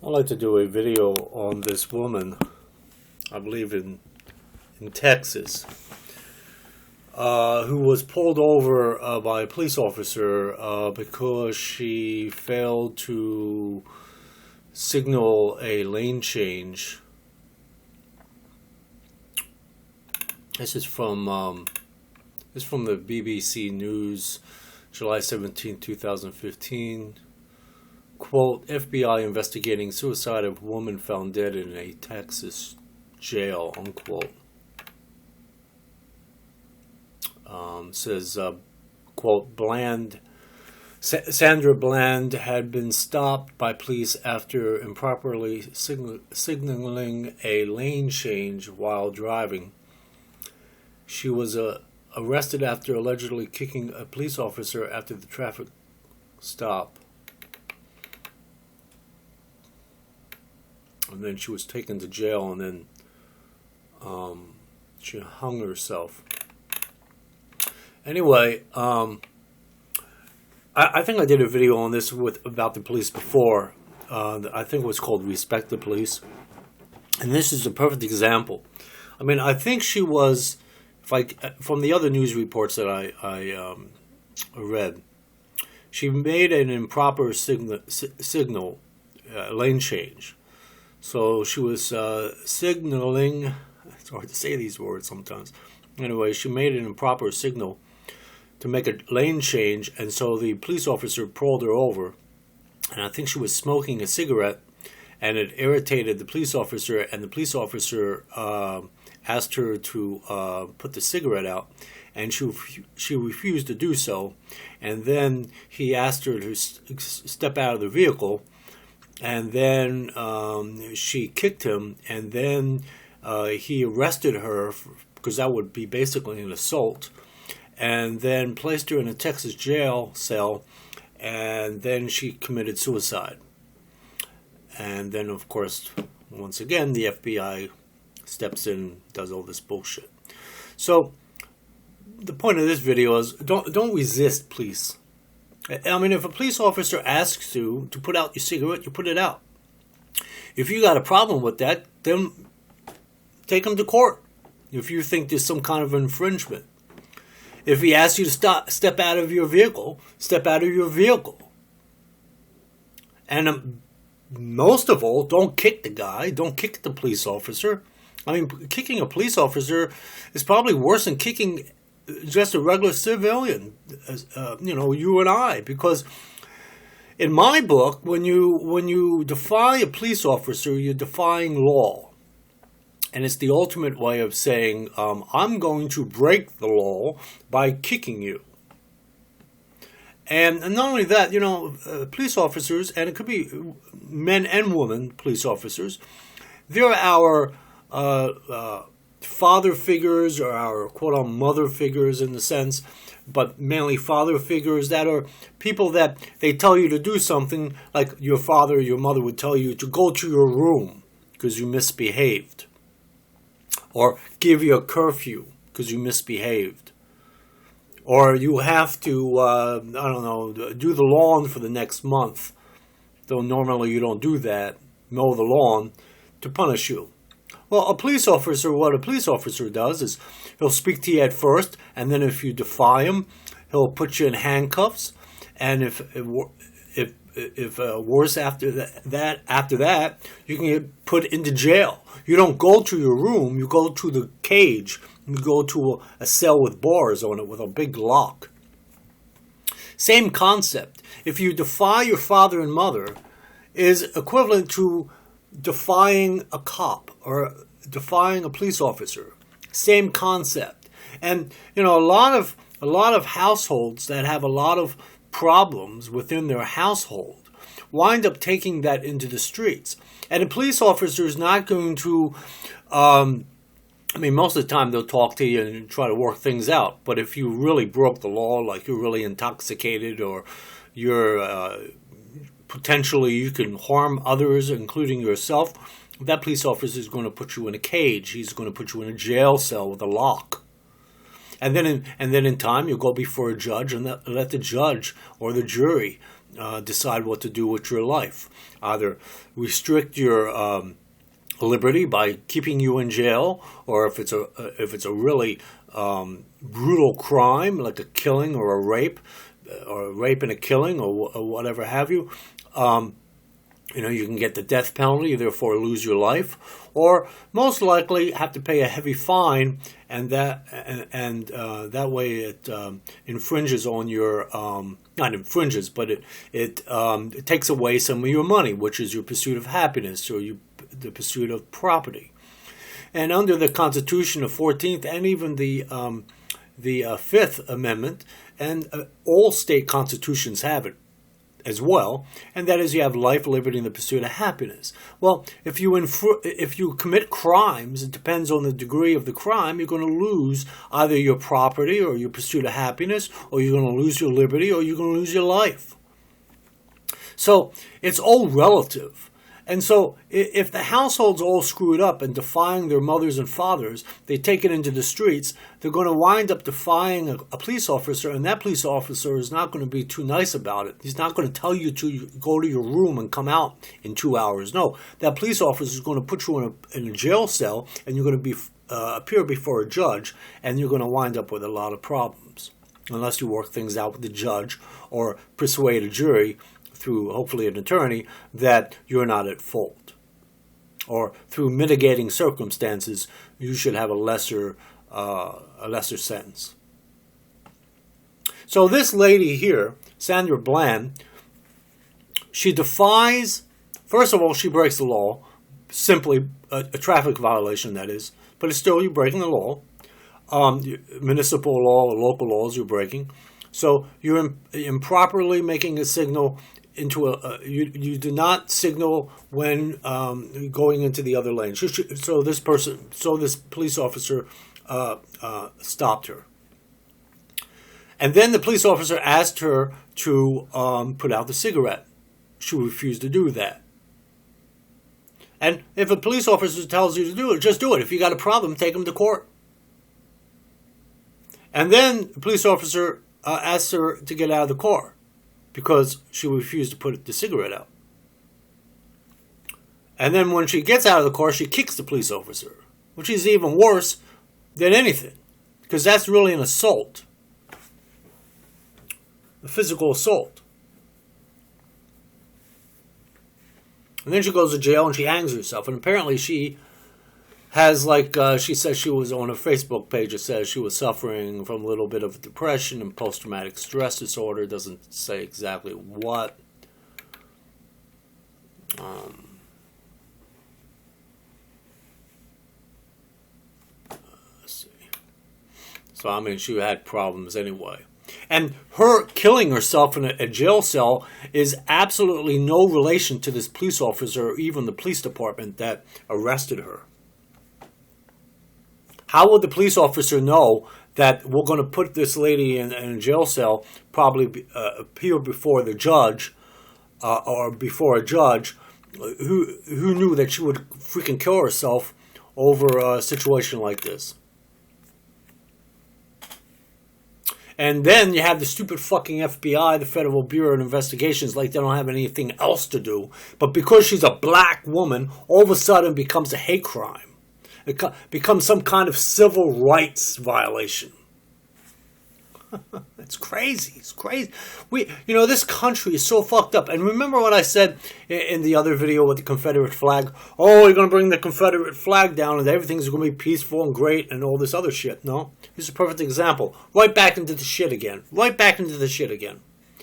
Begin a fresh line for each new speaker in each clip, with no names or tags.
I'd like to do a video on this woman, I believe in Texas, who was pulled over by a police officer because she failed to signal a lane change. This is from the BBC News, July 17, 2015. Quote, FBI investigating suicide of woman found dead in a Texas jail, unquote. Says, quote, Sandra Bland had been stopped by police after improperly signaling a lane change while driving. She was arrested after allegedly kicking a police officer after the traffic stop. And then she was taken to jail, and then she hung herself. Anyway, I think I did a video on this about the police before. I think it was called Respect the Police. And this is a perfect example. I mean, I think she was, from the other news reports that I read, she made an improper signal lane change. So she was signaling, it's hard to say these words sometimes. Anyway, she made an improper signal to make a lane change, and so the police officer pulled her over. And I think she was smoking a cigarette, and it irritated the police officer, and the police officer asked her to put the cigarette out, and she refused to do so. And then he asked her to step out of the vehicle. And then she kicked him, and then he arrested her, because that would be basically an assault, and then placed her in a Texas jail cell, and then she committed suicide. And then, of course, once again, the FBI steps in, does all this bullshit. So the point of this video is don't resist, please. I mean, if a police officer asks you to put out your cigarette, you put it out. If you got a problem with that, then take him to court. If you think there's some kind of infringement. If he asks you to step out of your vehicle, step out of your vehicle. And most of all, don't kick the guy. Don't kick the police officer. I mean, kicking a police officer is probably worse than kicking just a regular civilian, you and I, because in my book, when you defy a police officer, you're defying law, and it's the ultimate way of saying I'm going to break the law by kicking you. And not only that, police officers, and it could be men and women police officers, they're our father figures, or our quote-unquote mother figures in the sense, but mainly father figures that are people that they tell you to do something, like your father or your mother would tell you to go to your room because you misbehaved, or give you a curfew because you misbehaved, or you have to, do the lawn for the next month, though normally you don't do that, mow the lawn, to punish you. Well, what a police officer does is he'll speak to you at first, and then if you defy him, he'll put you in handcuffs. And if worse after that, you can get put into jail. You don't go to your room; you go to the cage. You go to a cell with bars on it with a big lock. Same concept. If you defy your father and mother, is equivalent to defying a cop or defying a police officer. Same concept. And a lot of households that have a lot of problems within their household wind up taking that into the streets. And a police officer is not going to most of the time they'll talk to you and try to work things out. But if you really broke the law, like you're really intoxicated, or you're potentially you can harm others, including yourself, that police officer is going to put you in a cage. He's going to put you in a jail cell with a lock. And then in time, you'll go before a judge and let the judge or the jury decide what to do with your life. Either restrict your liberty by keeping you in jail, or if it's a really brutal crime like a killing or a rape and a killing or whatever have you, you can get the death penalty, therefore lose your life, or most likely have to pay a heavy fine, and that way it infringes on your not infringes, but it takes away some of your money, which is your pursuit of happiness or the pursuit of property. And under the Constitution of 14th and even the Fifth Amendment, and all state constitutions have it as well, and that is you have life, liberty, and the pursuit of happiness. Well, if you commit crimes, it depends on the degree of the crime, you're going to lose either your property or your pursuit of happiness, or you're going to lose your liberty, or you're going to lose your life. So it's all relative. And so if the household's all screwed up and defying their mothers and fathers, they take it into the streets, they're going to wind up defying a police officer, and that police officer is not going to be too nice about it. He's not going to tell you to go to your room and come out in 2 hours. No, that police officer is going to put you in a jail cell, and you're going to appear before a judge, and you're going to wind up with a lot of problems, unless you work things out with the judge or persuade a jury through hopefully an attorney that you're not at fault, or through mitigating circumstances you should have a lesser sentence. So this lady here, Sandra Bland, she defies. First of all, she breaks the law, simply a traffic violation, that is, but it's still, you're breaking the law. Municipal law or local laws you're breaking. So you're improperly making a signal into you do not signal when going into the other lane. So this police officer stopped her, and then the police officer asked her to put out the cigarette. She refused to do that. And if a police officer tells you to do it, just do it. If you got a problem, take him to court. And then the police officer asked her to get out of the car, because she refused to put the cigarette out. And then when she gets out of the car, she kicks the police officer, which is even worse than anything, because that's really an assault, a physical assault. And then she goes to jail and she hangs herself. And apparently she has, she says she was on her Facebook page, it says she was suffering from a little bit of depression and post-traumatic stress disorder. Doesn't say exactly what. Let's see. So, I mean, she had problems anyway. And her killing herself in a jail cell is absolutely no relation to this police officer or even the police department that arrested her. How would the police officer know that we're going to put this lady in a jail cell, probably appear before the judge, or before a judge who knew that she would freaking kill herself over a situation like this? And then you have the stupid fucking FBI, the Federal Bureau of Investigations, like they don't have anything else to do. But because she's a black woman, all of a sudden it becomes a hate crime. It becomes some kind of civil rights violation. It's crazy. It's crazy. This country is so fucked up. And remember what I said in the other video with the Confederate flag? Oh, you're going to bring the Confederate flag down and everything's going to be peaceful and great and all this other shit. No. Here's a perfect example. Right back into the shit again. Right back into the shit again.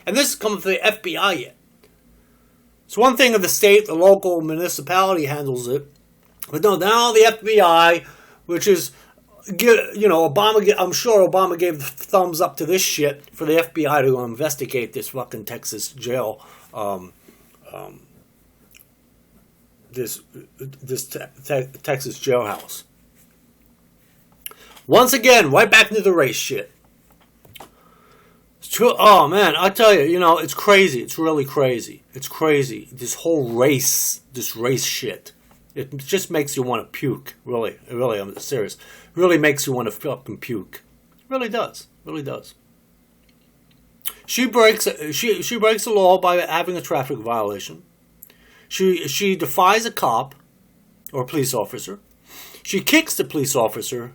And this is coming from the FBI yet. It's one thing if the state, the local municipality handles it. But no, now the FBI, which is, Obama. I'm sure Obama gave the thumbs up to this shit for the FBI to investigate this fucking Texas jail, this Texas jailhouse. Once again, right back into the race shit. It's true. Oh man, I tell you, it's crazy. It's really crazy. It's crazy. This whole race shit. It just makes you want to puke. Really, I'm serious. Really makes you want to fucking puke. Really does. Really does. She breaks the law by having a traffic violation. She defies a cop or a police officer. She kicks the police officer.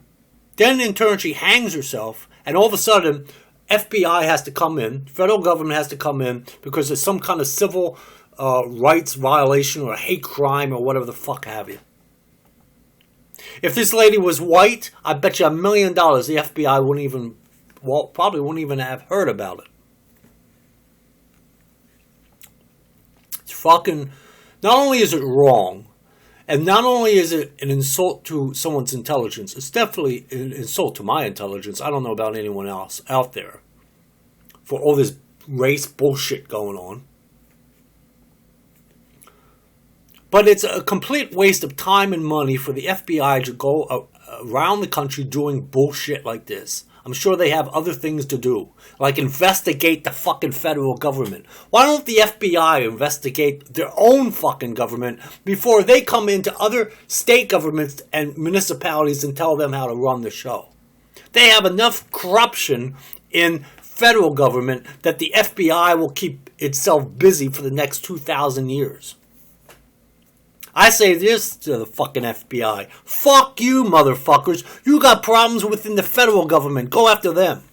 Then in turn she hangs herself, and all of a sudden FBI has to come in, federal government has to come in because there's some kind of civil rights violation or a hate crime or whatever the fuck have you. If this lady was white, I bet you $1 million the FBI probably wouldn't even have heard about it. It's fucking, not only is it wrong, and not only is it an insult to someone's intelligence, it's definitely an insult to my intelligence. I don't know about anyone else out there for all this race bullshit going on. But it's a complete waste of time and money for the FBI to go around the country doing bullshit like this. I'm sure they have other things to do, like investigate the fucking federal government. Why don't the FBI investigate their own fucking government before they come into other state governments and municipalities and tell them how to run the show? They have enough corruption in federal government that the FBI will keep itself busy for the next 2,000 years. I say this to the fucking FBI. Fuck you, motherfuckers. You got problems within the federal government. Go after them.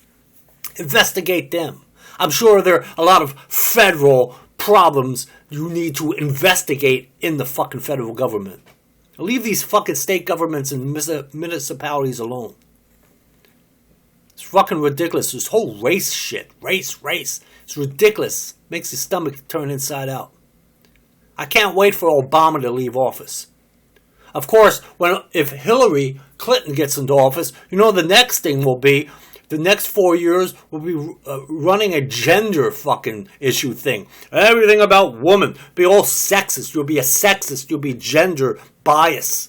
Investigate them. I'm sure there are a lot of federal problems you need to investigate in the fucking federal government. Leave these fucking state governments and municipalities alone. It's fucking ridiculous. This whole race shit. Race. It's ridiculous. Makes your stomach turn inside out. I can't wait for Obama to leave office. Of course, if Hillary Clinton gets into office, the next thing will be, the next 4 years will be running a gender fucking issue thing. Everything about women. Be all sexist. You'll be a sexist. You'll be gender bias.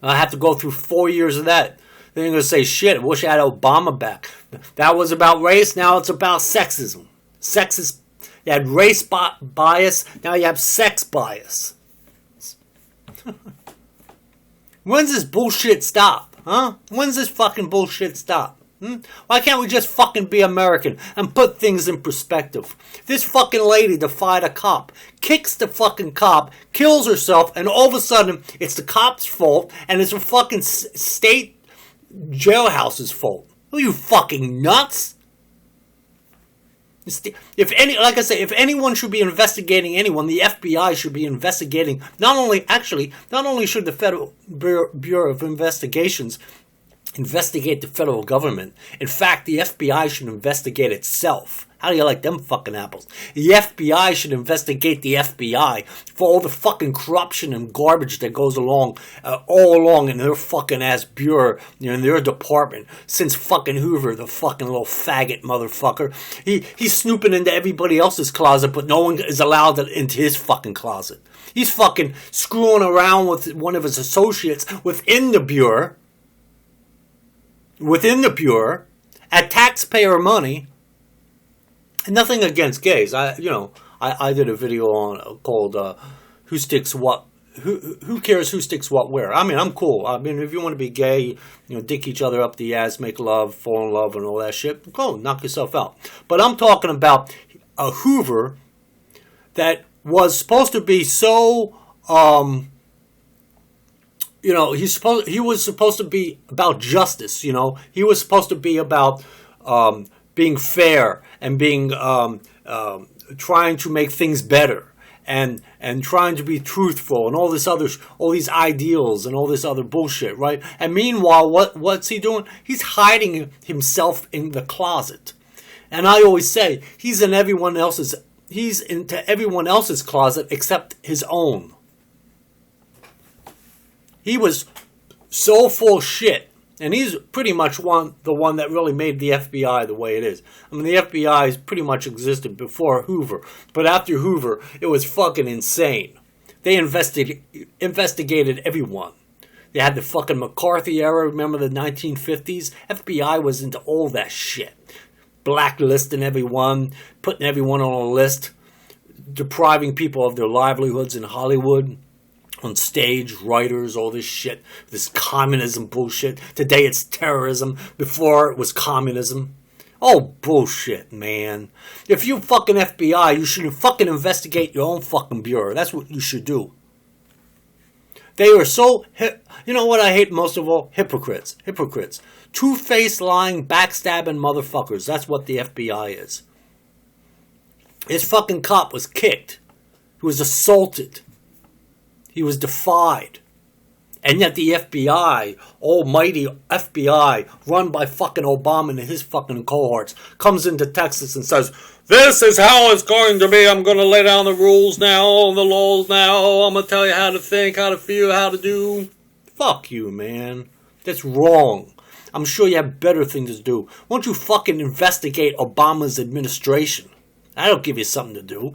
I have to go through 4 years of that. Then you're going to say, shit, I wish I had Obama back. That was about race, now it's about sexism. Sexist. You had race bias, now you have sex bias. When's this bullshit stop? Huh? When's this fucking bullshit stop? Why can't we just fucking be American and put things in perspective? This fucking lady defied a cop, kicks the fucking cop, kills herself, and all of a sudden it's the cop's fault and it's a fucking state jailhouse's fault. Are you fucking nuts? If anyone should be investigating anyone, the FBI should be investigating. Not only should the Federal Bureau of Investigations investigate the federal government. In fact, the FBI should investigate itself. How do you like them fucking apples? The FBI should investigate the FBI for all the fucking corruption and garbage that goes along, all along in their fucking ass bureau, in their department, since fucking Hoover, the fucking little faggot motherfucker. He's snooping into everybody else's closet, but no one is allowed into his fucking closet. He's fucking screwing around with one of his associates within the bureau, at taxpayer money. And nothing against gays. I did a video called "Who Sticks What." Who cares who sticks what where? I mean, I'm cool. I mean, if you want to be gay, dick each other up the ass, make love, fall in love, and all that shit, go knock yourself out. But I'm talking about a Hoover that was supposed to be so. He was supposed to be about justice. He was supposed to be about being fair and being trying to make things better and trying to be truthful and all these ideals and all this other bullshit, right? And meanwhile, what's he doing? He's hiding himself in the closet. And I always say he's into everyone else's closet except his own. He was so full shit. And he's pretty much the one that really made the FBI the way it is. I mean, the FBI has pretty much existed before Hoover. But after Hoover, it was fucking insane. They investigated everyone. They had the fucking McCarthy era, remember the 1950s? FBI was into all that shit. Blacklisting everyone, putting everyone on a list, depriving people of their livelihoods in Hollywood. On stage, writers, all this shit, this communism bullshit. Today it's terrorism. Before it was communism. Oh, bullshit, man. If you fucking FBI, you should fucking investigate your own fucking bureau. That's what you should do. They are so, you know what I hate most of all? Hypocrites. Hypocrites. Two-faced, lying, backstabbing motherfuckers. That's what the FBI is. This fucking cop was kicked. He was assaulted. He was defied. And yet the FBI, almighty FBI, run by fucking Obama and his fucking cohorts, comes into Texas and says, this is how it's going to be. I'm going to lay down the rules now, the laws now. I'm going to tell you how to think, how to feel, how to do. Fuck you, man. That's wrong. I'm sure you have better things to do. Won't you fucking investigate Obama's administration? That'll give you something to do.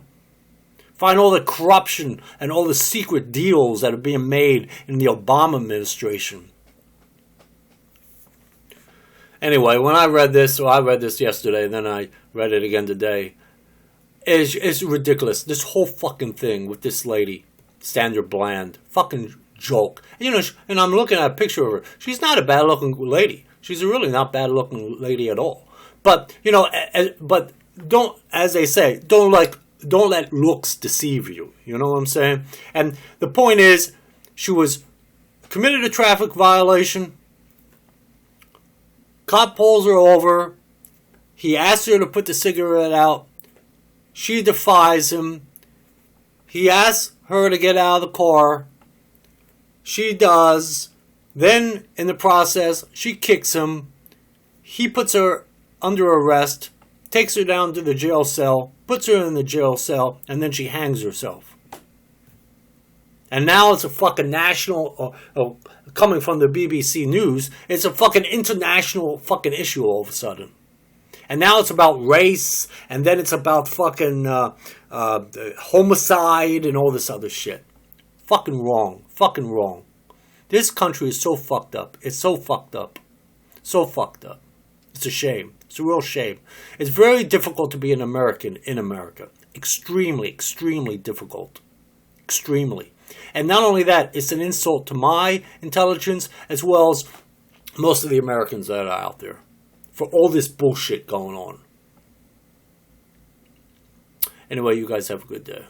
Find all the corruption and all the secret deals that are being made in the Obama administration. Anyway, when I read this, so I read this yesterday, and then I read it again today. It's ridiculous. This whole fucking thing with this lady, Sandra Bland, fucking joke. And, you know, and I'm looking at a picture of her. She's not a bad-looking lady. She's a really not bad-looking lady at all. But, you know, but don't, as they say, don't let looks deceive you. You know what I'm saying? And the point is, she was committed a traffic violation. Cop pulls her over. He asks her to put the cigarette out. She defies him. He asks her to get out of the car. She does. Then, in the process, she kicks him. He puts her under arrest, takes her down to the jail cell, puts her in the jail cell, and then she hangs herself. And now it's a fucking national, coming from the BBC News, it's a fucking international fucking issue all of a sudden. And now it's about race, and then it's about fucking homicide and all this other shit. Fucking wrong. Fucking wrong. This country is so fucked up. It's so fucked up. So fucked up. It's a shame. It's a real shame. It's very difficult to be an American in America. Extremely, extremely difficult. Extremely. And not only that, it's an insult to my intelligence as well as most of the Americans that are out there for all this bullshit going on. Anyway, you guys have a good day.